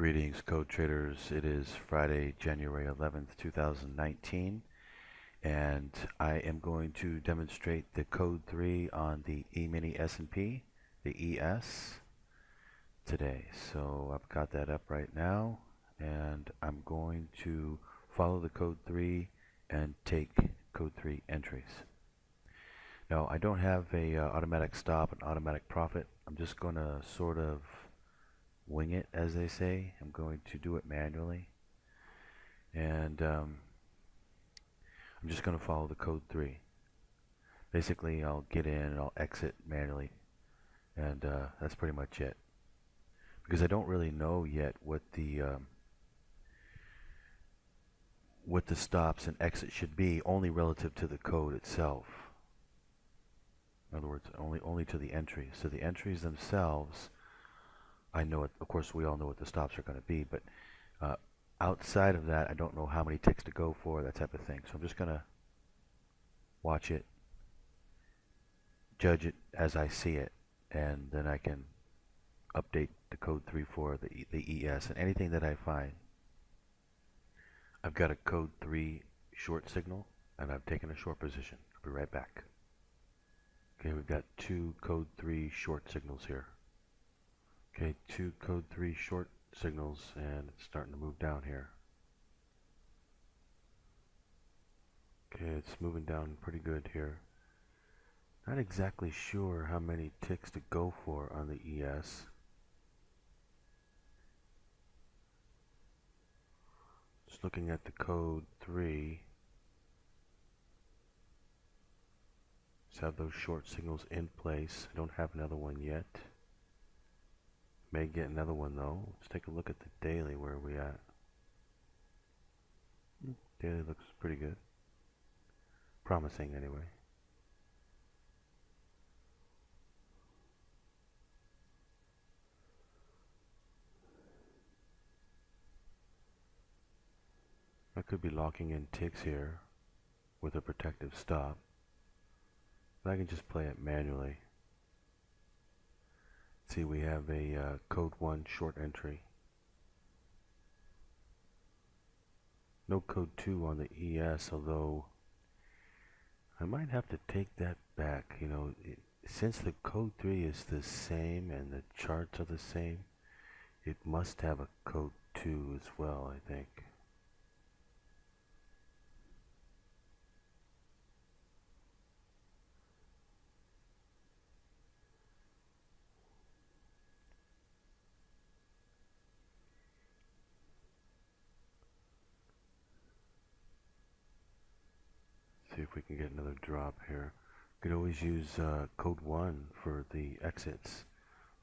Greetings, code traders. It is Friday, January 11th, 2019, and I am going to demonstrate the code 3 on the Emini S&P, the ES, today. So I've got that up right now, and I'm going to follow the code 3 and take code 3 entries. Now, I don't have a automatic stop and automatic profit. I'm just going to sort of wing it, as they say. I'm going to do it manually, and I'm just going to follow the code 3. Basically, I'll get in and I'll exit manually, and that's pretty much it. Because I don't really know yet what the stops and exits should be, only relative to the code itself. In other words, only to the entries. So the entries themselves, I know it. Of course, we all know what the stops are going to be, but outside of that, I don't know how many ticks to go for, that type of thing. So I'm just going to watch it, judge it as I see it, and then I can update the code 3 for the ES. And anything that I find, I've got a code 3 short signal, and I've taken a short position. I'll be right back. Okay, we've got two code 3 short signals here. Okay, two code 3 short signals, and it's starting to move down here. Okay, it's moving down pretty good here. Not exactly sure how many ticks to go for on the ES. Just looking at the code 3. Just have those short signals in place. I don't have another one yet. May get another one though. Let's take a look at the daily. Where are we at? Daily looks pretty good. Promising anyway. I could be locking in ticks here with a protective stop, but I can just play it manually. See, we have a code 1 short entry. No code 2 on the ES, although I might have to take that back. You know, since the code 3 is the same and the charts are the same, it must have a code 2 as well, I think. See if we can get another drop here. Could always use code 1 for the exits.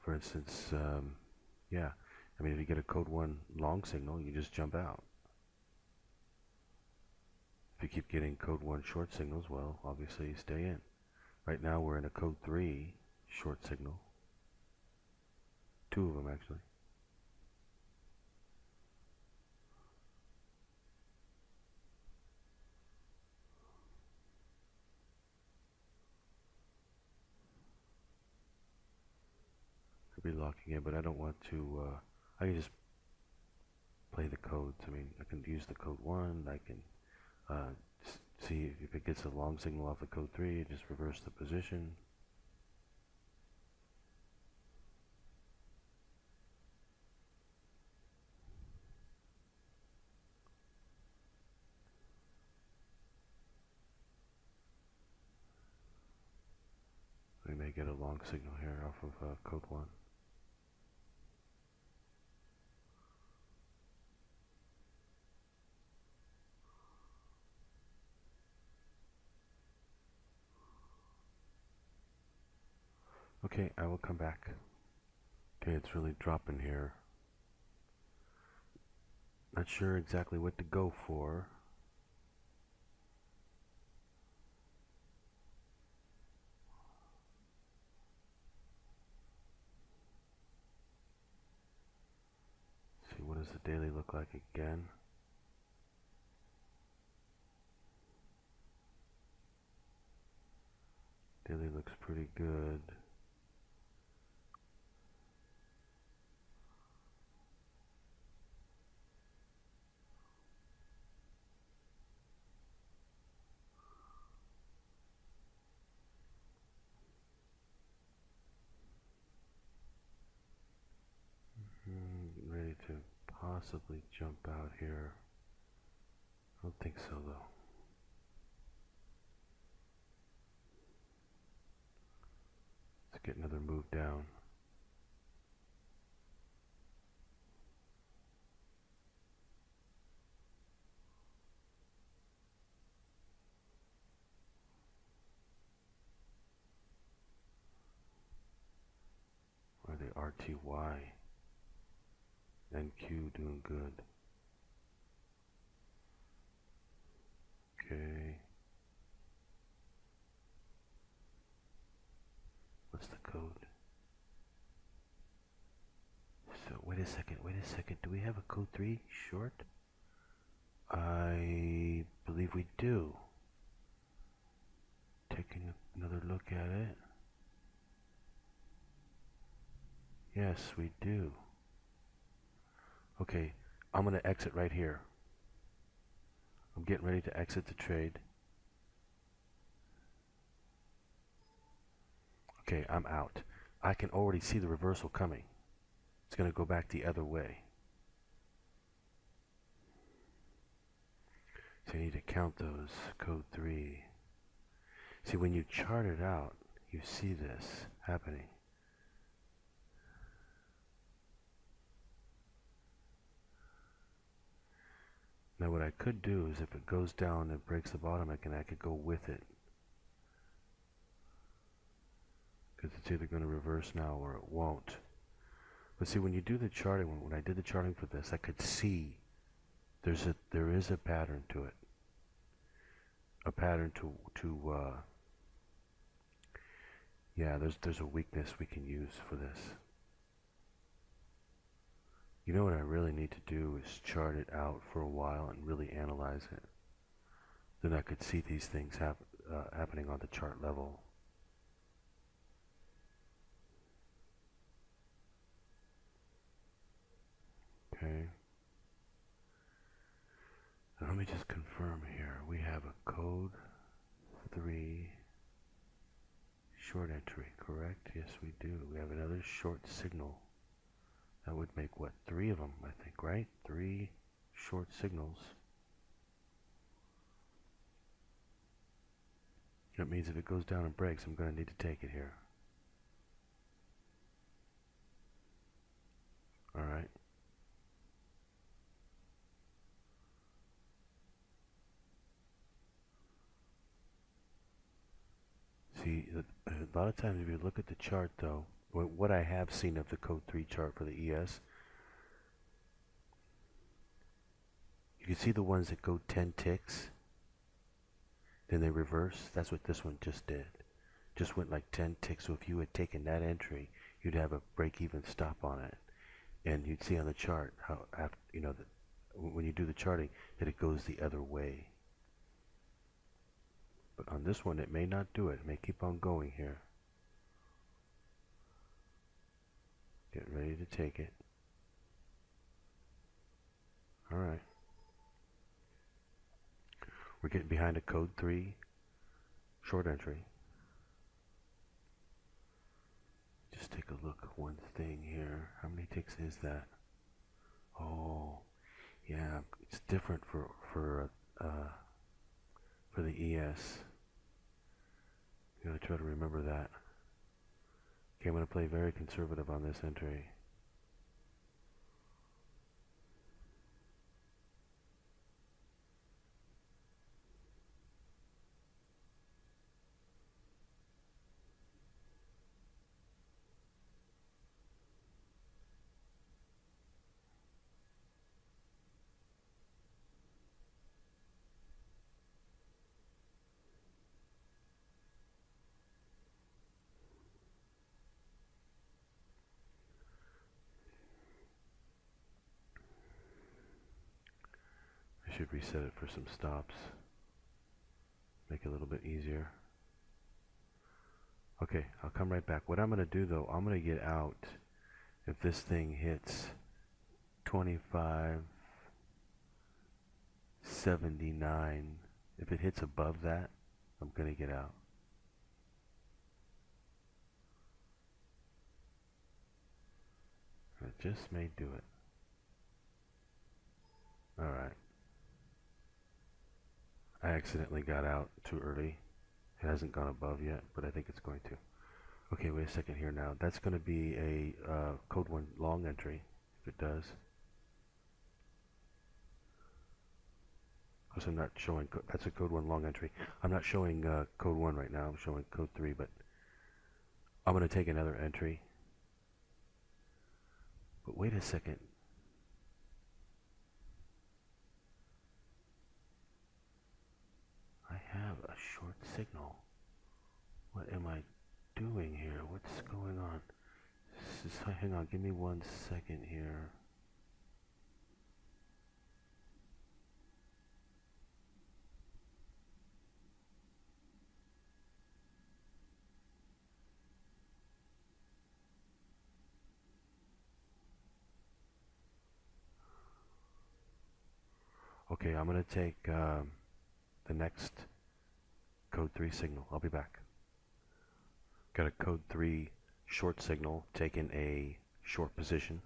For instance, yeah, I mean, if you get a code 1 long signal, you just jump out. If you keep getting code 1 short signals, well, obviously you stay in. Right now we're in a code 3 short signal. Two of them, actually. Be locking in, but I don't want to. I can just play the codes. I mean, I can use the code 1. I can see if it gets a long signal off the code 3, just reverse the position. We may get a long signal here off of code 1. Okay, I will come back. Okay, it's really dropping here. Not sure exactly what to go for. Let's see, what does the daily look like again? Daily looks pretty good. possibly jump out here. I don't think so though. Let's get another move down. Or the RTY. NQ doing good. Okay. What's the code? So wait a second. Do we have a code 3 short? I believe we do. Taking another look at it. Yes, we do. Okay, I'm going to exit right here. I'm getting ready to exit the trade. Okay, I'm out. I can already see the reversal coming. It's going to go back the other way. So you need to count those. Code 3. See, when you chart it out, you see this happening. Now what I could do is if it goes down and breaks the bottom, I could go with it. Because it's either going to reverse now or it won't. But see, when you do the charting, when I did the charting for this, I could see there is a pattern to it. A pattern yeah, there's a weakness we can use for this. You know what I really need to do is chart it out for a while and really analyze it. Then I could see these things happening on the chart level. Okay. Now let me just confirm here. We have a code 3 short entry, correct? Yes, we do. We have another short signal. That would make, what, 3 of them, I think, right? 3 short signals. That means if it goes down and breaks, I'm going to need to take it here. Alright. See, a lot of times if you look at the chart, though, what I have seen of the code 3 chart for the ES, you can see the ones that go 10 ticks, then they reverse. That's what this one just did. Just went like 10 ticks. So if you had taken that entry, you'd have a break-even stop on it, and you'd see on the chart how, you know, that when you do the charting, that it goes the other way. But on this one, it may not do it. It may keep on going here. Get ready to take it. Alright. We're getting behind a code 3 short entry. Just take a look at one thing here. How many ticks is that? Oh, yeah, it's different for the ES. You gotta try to remember that. Okay, I'm gonna play very conservative on this entry. I should reset it for some stops. Make it a little bit easier. Okay, I'll come right back. What I'm going to do though, I'm going to get out if this thing hits 25.79. If it hits above that, I'm going to get out. It just may do it. Alright. I accidentally got out too early. It hasn't gone above yet, but I think it's going to. Okay, wait a second here now. That's going to be a code 1 long entry, if it does. Because I'm not showing, that's a code 1 long entry. I'm not showing code 1 right now, I'm showing code 3, but I'm going to take another entry. But wait a second. I have a short signal. What am I doing here? What's going on? Hang on, give me 1 second here. Okay, I'm going to take the next code 3 signal. I'll be back. Got a code 3 short signal taking a short position.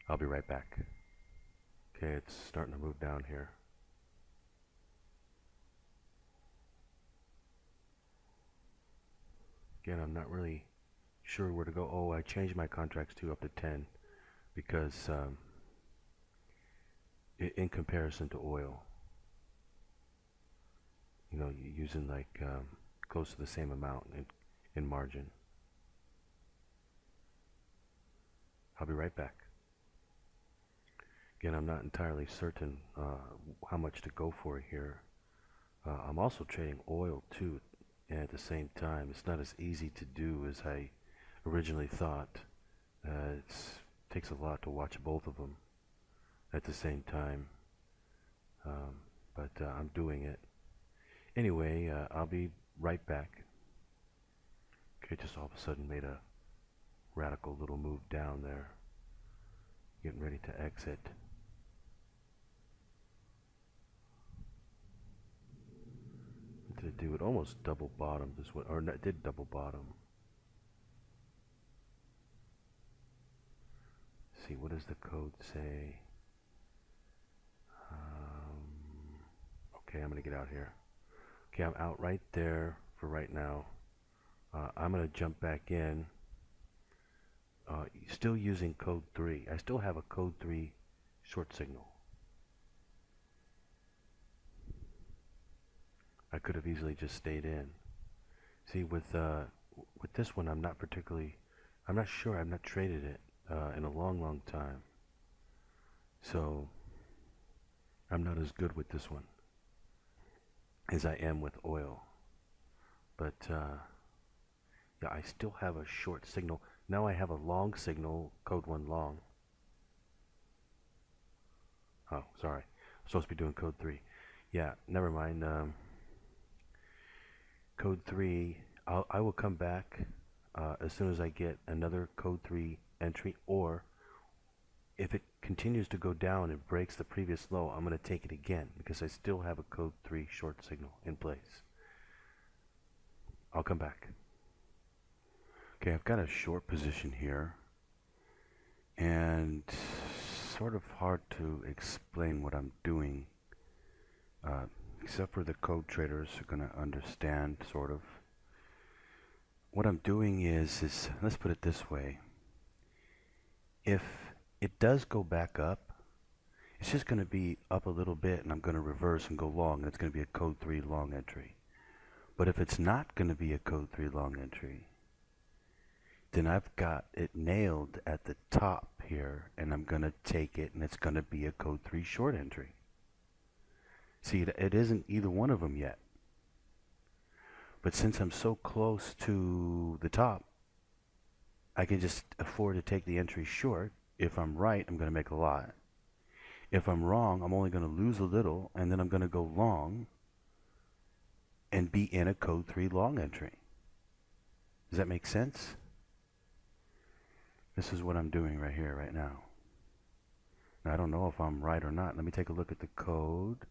I'll be right back. Okay, it's starting to move down here. Again, I'm not really sure where to go. Oh, I changed my contracts to up to 10 because in comparison to oil, you know, you're using like close to the same amount in margin. I'll be right back. Again, I'm not entirely certain how much to go for here. I'm also trading oil too, and at the same time, it's not as easy to do as I originally thought. It takes a lot to watch both of them at the same time, but I'm doing it. Anyway, I'll be right back. Okay, just all of a sudden made a radical little move down there. Getting ready to exit. What did it do? It almost double bottomed this one, or it did double bottom. Let's see, what does the code say? Okay, I'm gonna get out here. Okay, I'm out right there for right now. I'm gonna jump back in. Still using code 3. I still have a code 3 short signal. I could have easily just stayed in. See, with this one, I'm not sure. I've not traded it in a long time. So I'm not as good with this one as I am with oil. But yeah, I still have a short signal. Now I have a long signal, code 1 long. Oh, sorry. I'm supposed to be doing code 3. Yeah, never mind. Code 3, I will come back as soon as I get another code 3 entry, or if it continues to go down and breaks the previous low, I'm going to take it again because I still have a code 3 short signal in place. I'll come back. Okay, I've got a short position here, and sort of hard to explain what I'm doing, except for the code traders are going to understand, sort of. What I'm doing is let's put it this way. If it does go back up, it's just going to be up a little bit, and I'm going to reverse and go long, and it's going to be a code 3 long entry. But if it's not going to be a code 3 long entry, then I've got it nailed at the top here, and I'm going to take it, and it's going to be a code 3 short entry. See, it isn't either one of them yet. But since I'm so close to the top, I can just afford to take the entry short. If I'm right, I'm going to make a lot. If I'm wrong, I'm only going to lose a little, and then I'm going to go long and be in a code 3 long entry. Does that make sense? This is what I'm doing right here, right now. Now, I don't know if I'm right or not. Let me take a look at the code.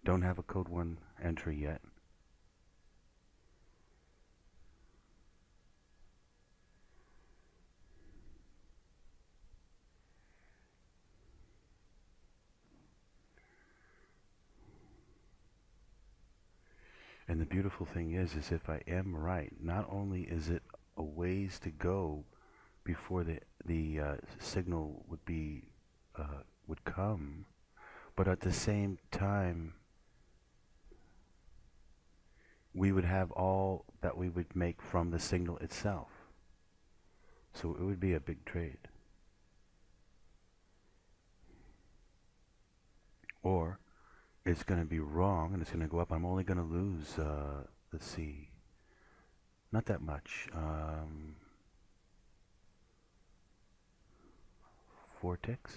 Don't have a code 1 entry yet. And the beautiful thing is if I am right, not only is it a ways to go before the signal would come, but at the same time, we would have all that we would make from the signal itself. So it would be a big trade. Or it's going to be wrong and it's going to go up. I'm only going to lose, let's see, not that much. 4 ticks?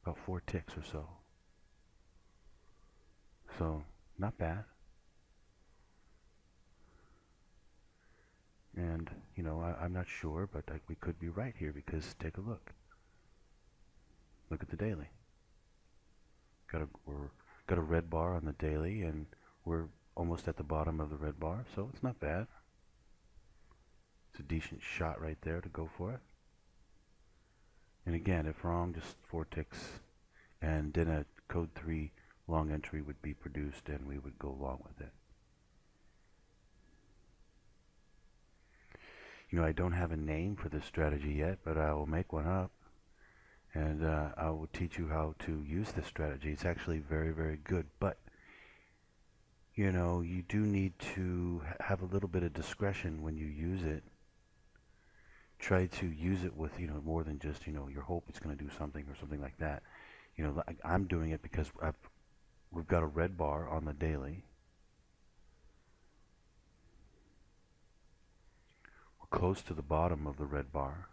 About 4 ticks or so. So, not bad. And, I'm not sure, but we could be right here because take a look. Look at the daily. Got a red bar on the daily, and we're almost at the bottom of the red bar, so it's not bad. It's a decent shot right there to go for it. And again, if wrong, just 4 ticks, and then a code 3 long entry would be produced, and we would go along with it. I don't have a name for this strategy yet, but I will make one up. And I will teach you how to use this strategy. It's actually very, very good. But, you do need to have a little bit of discretion when you use it. Try to use it with, more than just, your hope it's going to do something or something like that. I'm doing it because we've got a red bar on the daily. We're close to the bottom of the red bar.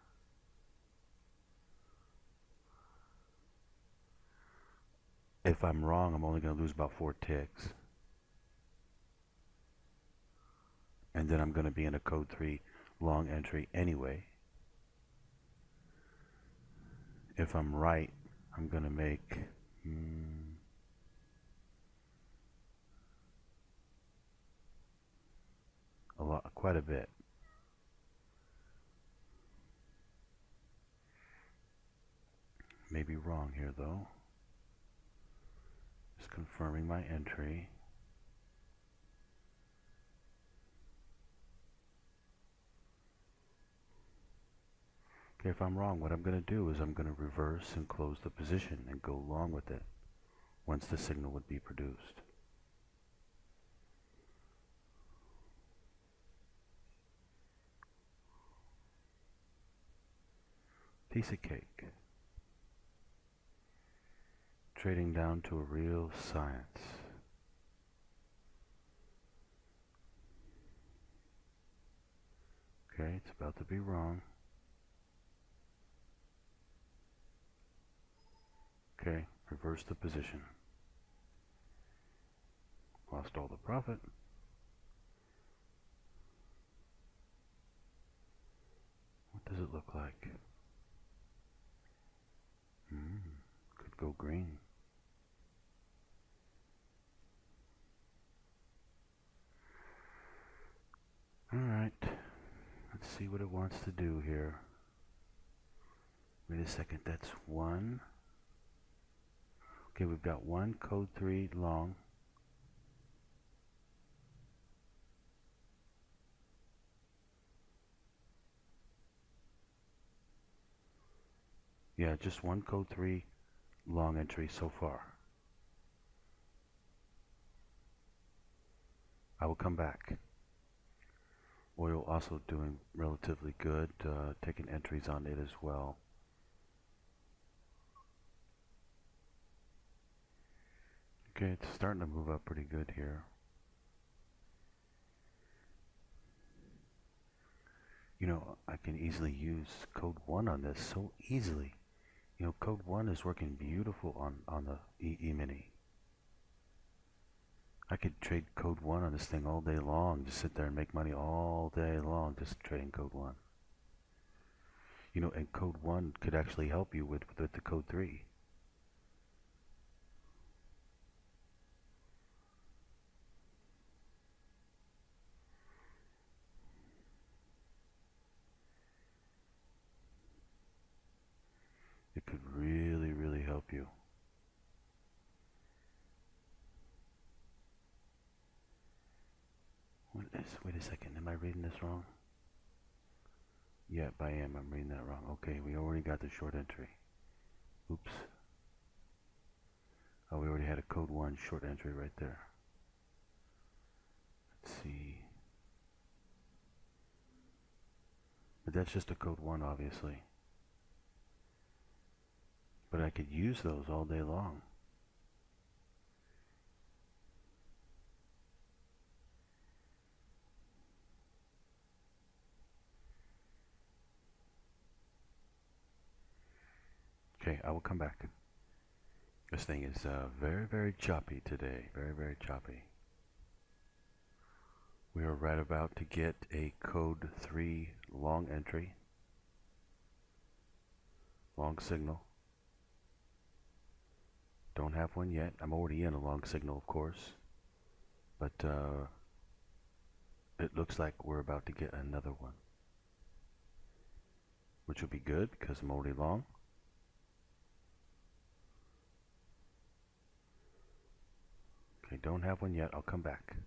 If I'm wrong, I'm only going to lose about 4 ticks. And then I'm going to be in a code 3 long entry anyway. If I'm right, I'm going to make quite a bit. Maybe wrong here though. Just confirming my entry. Okay, if I'm wrong, what I'm going to do is I'm going to reverse and close the position and go along with it once the signal would be produced. Piece of cake. Trading down to a real science. Okay, it's about to be wrong. Okay, reverse the position. Lost all the profit. What does it look like? Could go green. Alright, let's see what it wants to do here. Wait a second, that's 1. Okay, we've got 1 code 3 long. Yeah, just 1 code 3 long entry so far. I will come back. Oil also doing relatively good, taking entries on it as well. Okay, it's starting to move up pretty good here. I can easily use code 1 on this so easily. Code 1 is working beautiful on the E-mini. I could trade code 1 on this thing all day long, just sit there and make money all day long just trading code 1. And code 1 could actually help you with the code 3. It could really, really help you. Wait a second. Am I reading this wrong? Yep, I am. I'm reading that wrong. Okay, we already got the short entry. Oops. Oh, we already had a code 1 short entry right there. Let's see. But that's just a code 1, obviously. But I could use those all day long. Okay, I will come back. This thing is very, very choppy today. Very, very choppy. We are right about to get a code 3 long entry. Long signal. Don't have one yet. I'm already in a long signal, of course. But it looks like we're about to get another one. Which will be good because I'm already long. Okay, don't have one yet. I'll come back.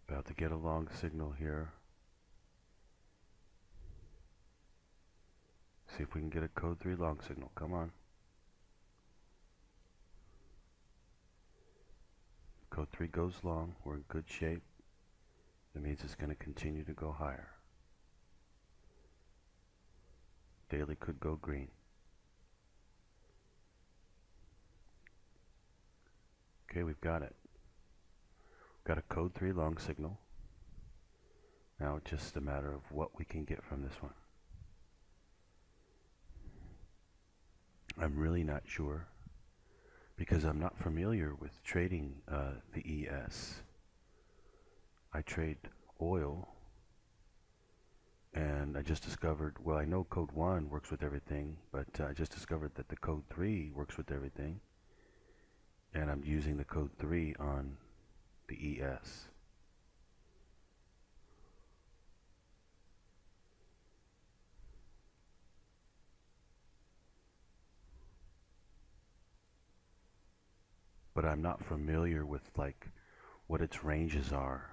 About to get a long signal here. See if we can get a code 3 long signal. Come on. Code 3 goes long. We're in good shape. That means it's going to continue to go higher. Daily could go green. Okay, we've got it. Got a code 3 long signal. Now it's just a matter of what we can get from this one. I'm really not sure because I'm not familiar with trading the ES. I trade oil and I just discovered, well, I know code 1 works with everything, but I just discovered that the code 3 works with everything, and I'm using the code 3 on the ES. But I'm not familiar with like what its ranges are.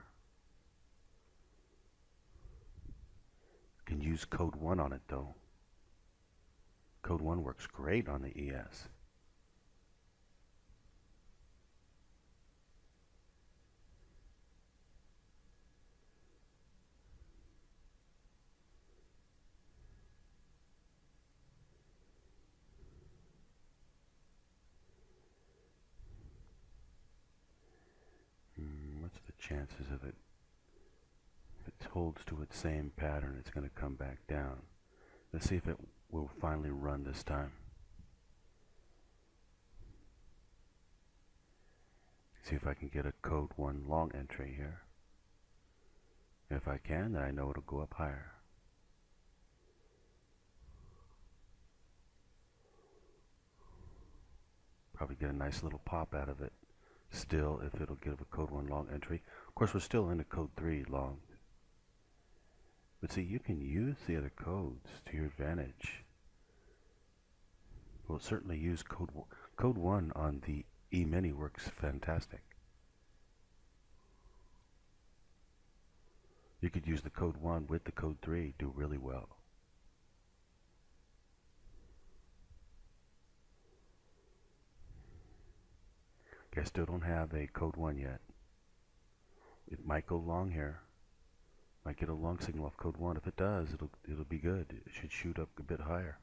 Can use code 1 on it though. Code 1 works great on the ES. What's the chances of it? If it holds to its same pattern, it's going to come back down. Let's see if it will finally run this time. See if I can get a code 1 long entry here. If I can, then I know it'll go up higher. Probably get a nice little pop out of it. Still, if it'll give a code 1 long entry. Of course, we're still in a code 3 long. But see, you can use the other codes to your advantage. We'll certainly use code 1 on the E-mini works fantastic. You could use the code 1 with the code 3, do really well. Okay, I still don't have a code 1 yet. It might go long here. Might get a long signal off code 1. If it does, it'll be good. It should shoot up a bit higher.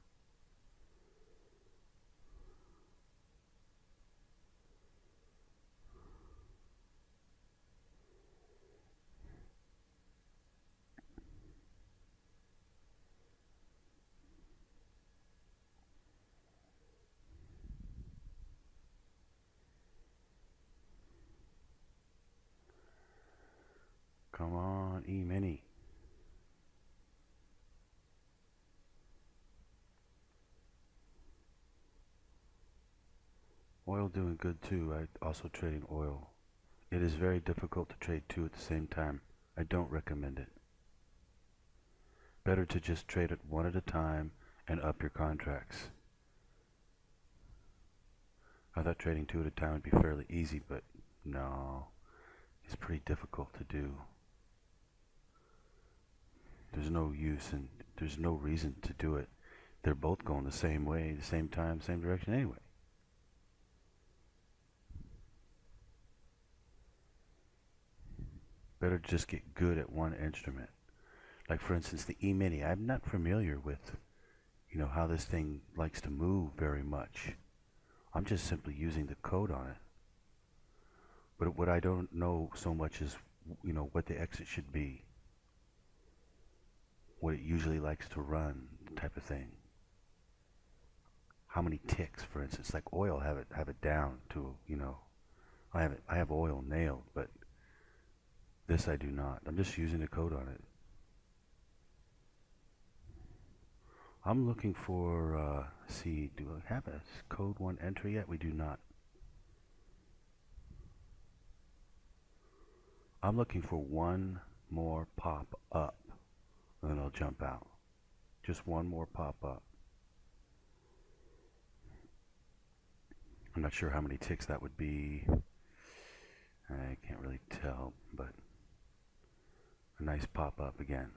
Come on, E-mini. Oil doing good too. I also trading oil. It is very difficult to trade two at the same time. I don't recommend it. Better to just trade it one at a time and up your contracts. I thought trading two at a time would be fairly easy, but no. is pretty difficult to do. There's no use and there's no reason to do it. They're both going the same way, the same time, same direction anyway. Better just get good at one instrument. Like for instance, the E-mini. I'm not familiar with, how this thing likes to move very much. I'm just simply using the code on it. But what I don't know so much is, what the exit should be, what it usually likes to run, type of thing. How many ticks, for instance, like oil, have it down to, I have oil nailed, but this I do not. I'm just using the code on it. I'm looking for, see, do I have a code 1 entry yet? We do not. I'm looking for one more pop up, and then I'll jump out. Just one more pop up. I'm not sure how many ticks that would be. I can't really tell, but a nice pop up again.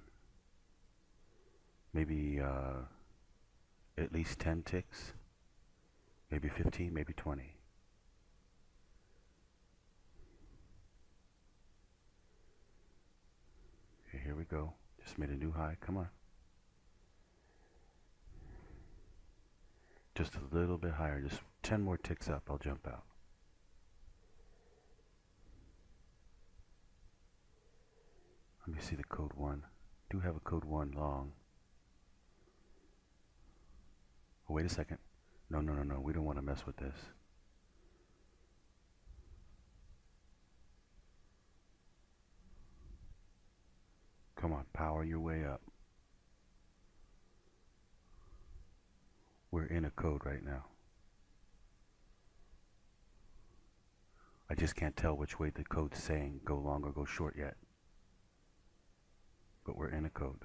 Maybe at least 10 ticks, maybe 15, maybe 20. Okay, here we go. Just made a new high. Come on. Just a little bit higher. Just 10 more ticks up. I'll jump out. Let me see the code 1. Do have a code 1 long. Oh, wait a second. No. We don't want to mess with this. Come on, power your way up. We're in a code right now. I just can't tell which way the code's saying go long or go short yet. But we're in a code.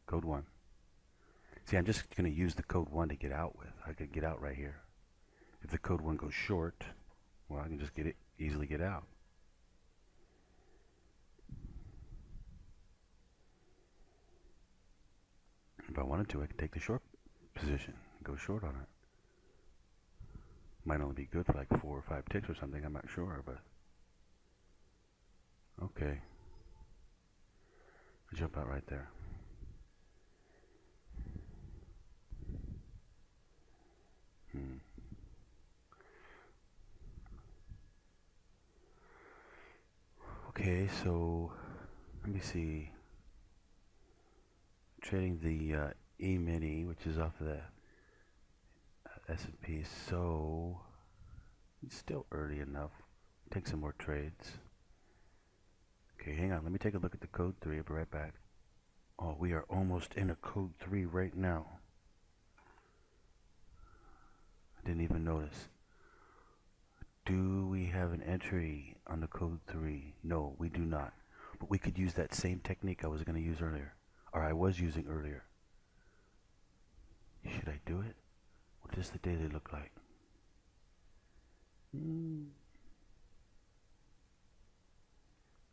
Code 1. See, I'm just going to use the code 1 to get out with. I could get out right here. If the code 1 goes short, well, I can just easily get out. If I wanted to, I could take the short position, go short on it. Might only be good for like 4 or 5 ticks or something, I'm not sure, but okay. I jump out right there. Okay, so let me see. Trading the E-mini, which is off of the S&P, so it's still early enough. Take some more trades. Okay, hang on. Let me take a look at the code 3. I'll be right back. Oh, we are almost in a code 3 right now. I didn't even notice. Do we have an entry on the code 3? No, we do not. But we could use that same technique I was going to use earlier. Or I was using earlier. Should I do it? What does the daily look like?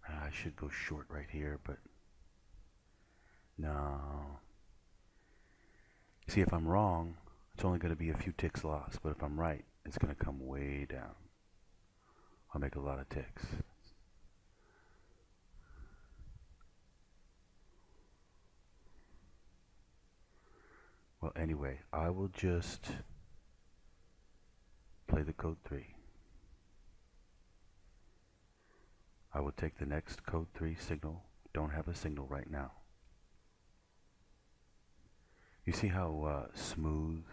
I should go short right here, but no. See, if I'm wrong, it's only going to be a few ticks lost. But if I'm right, it's going to come way down. I'll make a lot of ticks. Well, anyway, I will just play the code 3. I will take the next code 3 signal. Don't have a signal right now. You see how smooth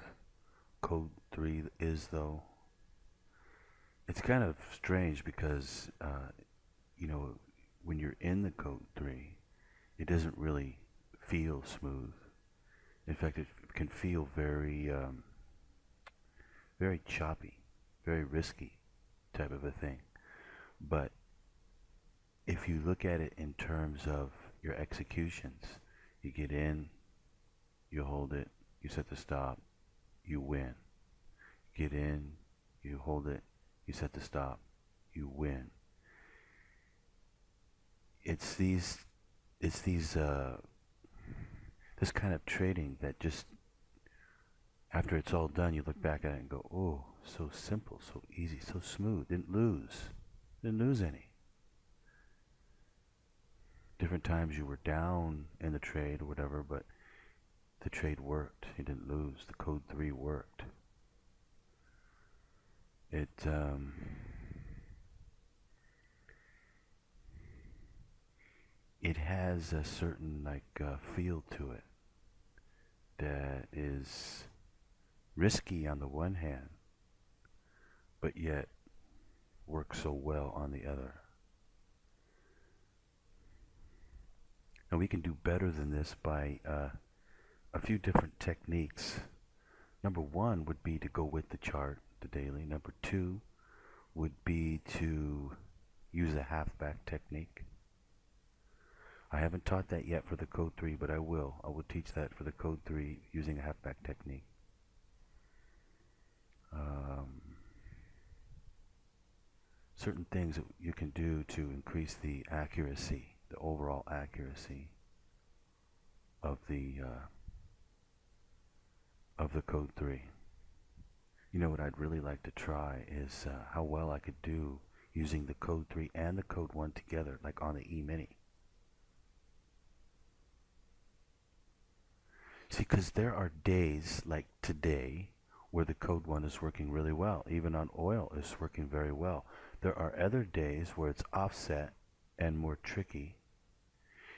code 3 is, though? It's kind of strange because, when you're in the code 3, it doesn't really feel smooth. In fact, it can feel very, very choppy, very risky type of a thing. But if you look at it in terms of your executions, you get in, you hold it, you set the stop, you win. Get in, you hold it, you set the stop, you win. it's these, it's these, this kind of trading that just, after it's all done, you look back at it and go, oh, so simple, so easy, so smooth. Didn't lose any. Different times you were down in the trade or whatever, but the trade worked. You didn't lose. The code 3 worked. It, it has a certain feel to it that is risky on the one hand, but yet works so well on the other. And we can do better than this by a few different techniques. Number one would be to go with the chart, the daily. Number two would be to use a halfback technique. I haven't taught that yet for the code 3, but I will. I will teach that for the code 3 using a halfback technique. Certain things that you can do to increase the accuracy, the overall accuracy of the code 3. You know what I'd really like to try is how well I could do using the code 3 and the code 1 together, like on the E-mini. See, because there are days like today where the code 1 is working really well. Even on oil is working very well. There are other days where it's offset and more tricky,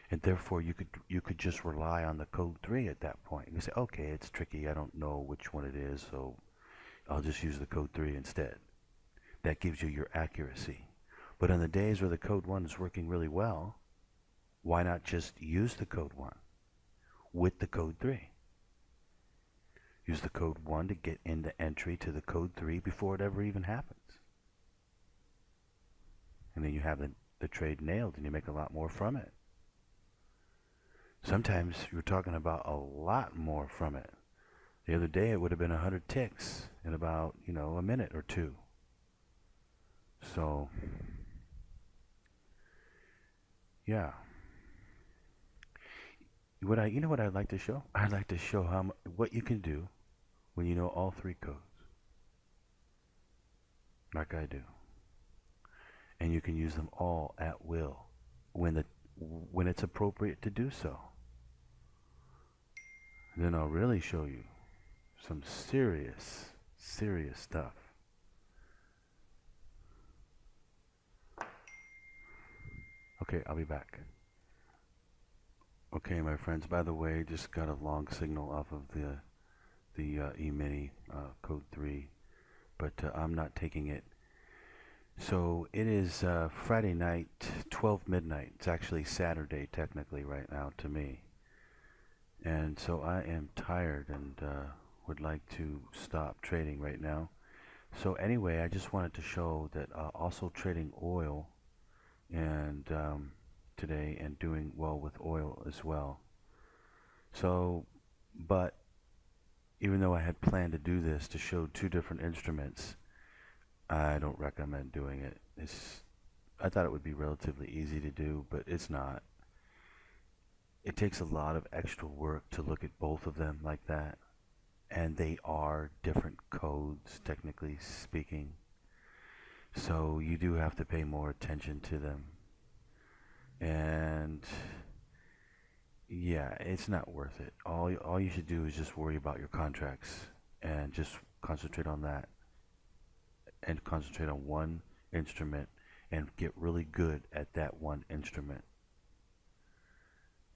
and therefore you could just rely on the code 3 at that point. You say, okay, it's tricky, I don't know which one it is, so I'll just use the code 3 instead. That gives you your accuracy. But on the days where the code 1 is working really well, why not just use the code 1 with the code 3? Use the code 1 to get into entry to the code 3 before it ever even happens. And then you have the trade nailed and you make a lot more from it. Sometimes you're talking about a lot more from it. The other day it would have been 100 ticks in about, a minute or two. So, yeah. What I'd like to show? I'd like to show what you can do when you know all 3 codes, like I do. And you can use them all at will when it's appropriate to do so. Then I'll really show you some serious stuff. Okay, I'll be back. Okay, my friends, by the way, just got a long signal off of the E-mini code 3, but I'm not taking it. So it is Friday night, 12 midnight. It's actually Saturday technically right now to me. And so I am tired and would like to stop trading right now. So anyway, I just wanted to show that also trading oil and today and doing well with oil as well. So, but even though I had planned to do this to show 2 different instruments, I don't recommend doing it. I thought it would be relatively easy to do, but it's not. It takes a lot of extra work to look at both of them like that, and they are different codes, technically speaking. So you do have to pay more attention to them. And yeah, it's not worth it. All you should do is just worry about your contracts and just concentrate on that. And concentrate on one instrument and get really good at that one instrument.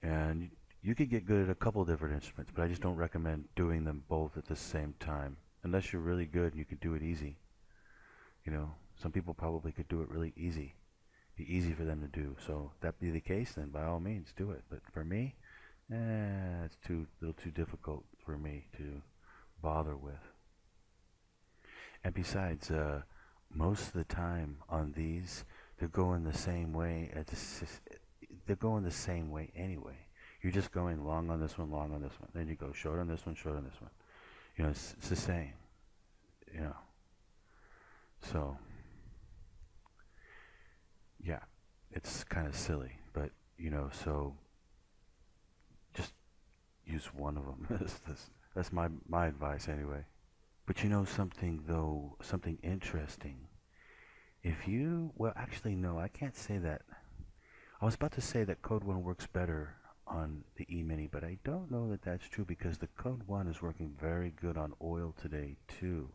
And you could get good at a couple different instruments, but I just don't recommend doing them both at the same time unless you're really good and you can do it easy. Some people probably could do it really easy. Be easy for them to do. So if that be the case, then by all means do it. But for me, it's a little too difficult for me to bother with. And besides, most of the time on these, they're going the same way. They're going the same way anyway. You're just going long on this one, long on this one. Then you go short on this one, short on this one. It's the same. So, yeah, it's kind of silly. But So just use one of them. That's my advice anyway. But something though, something interesting. Well, actually, no, I can't say that. I was about to say that Code 1 works better on the E-mini, but I don't know that that's true because the Code 1 is working very good on oil today too.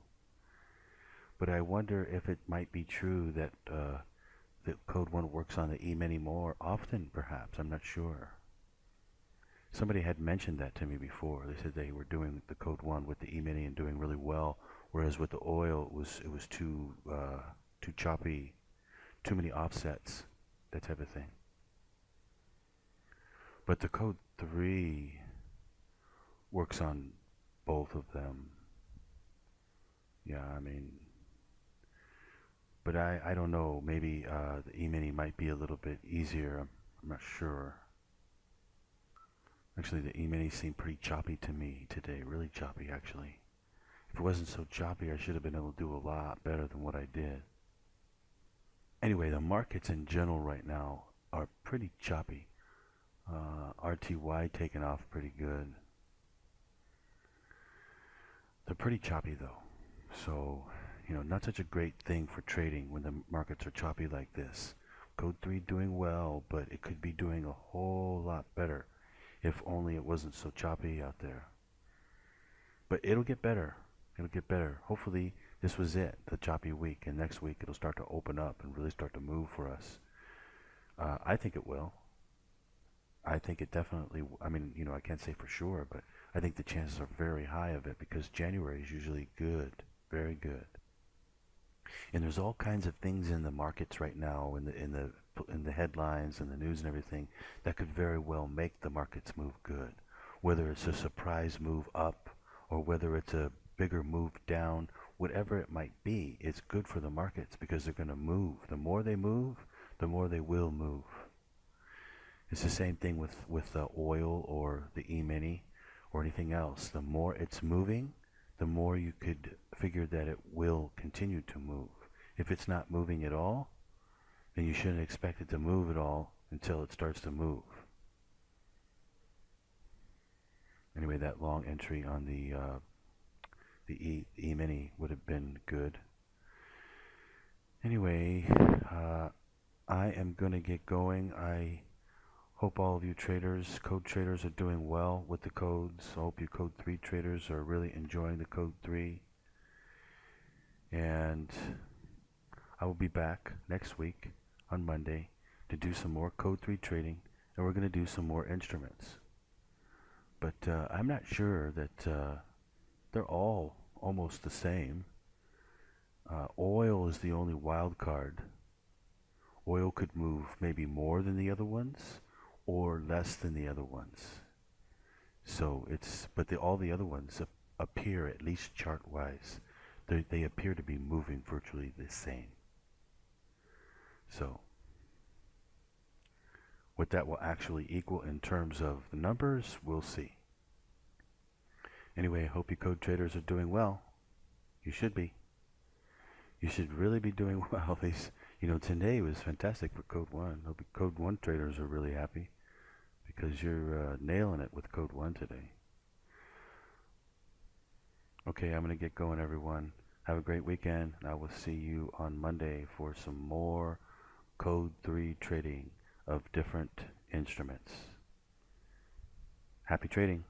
But I wonder if it might be true that the Code 1 works on the E-mini more often, perhaps. I'm not sure. Somebody had mentioned that to me before. They said they were doing the Code 1 with the E-mini and doing really well, whereas with the oil it was too choppy, too many offsets, that type of thing. But the Code 3 works on both of them. Yeah, I mean, but I don't know. Maybe the E-mini might be a little bit easier. I'm not sure. Actually, the E-mini seemed pretty choppy to me today. Really choppy, actually. If it wasn't so choppy, I should have been able to do a lot better than what I did. Anyway, the markets in general right now are pretty choppy. RTY taking off pretty good. They're pretty choppy though. So, not such a great thing for trading when the markets are choppy like this. Code 3 doing well, but it could be doing a whole lot better if only it wasn't so choppy out there. But it'll get better. It'll get better. Hopefully this was it, the choppy week, and next week it'll start to open up and really start to move for us. I think it will. I think it definitely, I mean, I can't say for sure, but I think the chances are very high of it because January is usually good, very good. And there's all kinds of things in the markets right now, in the headlines and the news and everything, that could very well make the markets move good. Whether it's a surprise move up or whether it's a bigger move down, whatever it might be, it's good for the markets because they're going to move. The more they move, the more they will move. It's the same thing with the oil or the E-mini or anything else. The more it's moving, the more you could figure that it will continue to move. If it's not moving at all, then you shouldn't expect it to move at all until it starts to move. Anyway, that long entry on the E-mini would have been good. Anyway, I am going to get going. I hope all of you traders, code traders, are doing well with the codes. I hope you Code 3 traders are really enjoying the Code 3. And I will be back next week on Monday to do some more Code 3 trading, and we're going to do some more instruments. But I'm not sure that they're all almost the same. Oil is the only wild card. Oil could move maybe more than the other ones or less than the other ones. So but all the other ones appear, at least chart-wise, they appear to be moving virtually the same. So what that will actually equal in terms of the numbers, we'll see. Anyway, I hope you code traders are doing well. You should be. You should really be doing well. Today was fantastic for Code 1. I hope Code 1 traders are really happy because you're nailing it with Code 1 today. Okay, I'm going to get going, everyone. Have a great weekend, and I will see you on Monday for some more Code 3 trading of different instruments. Happy trading.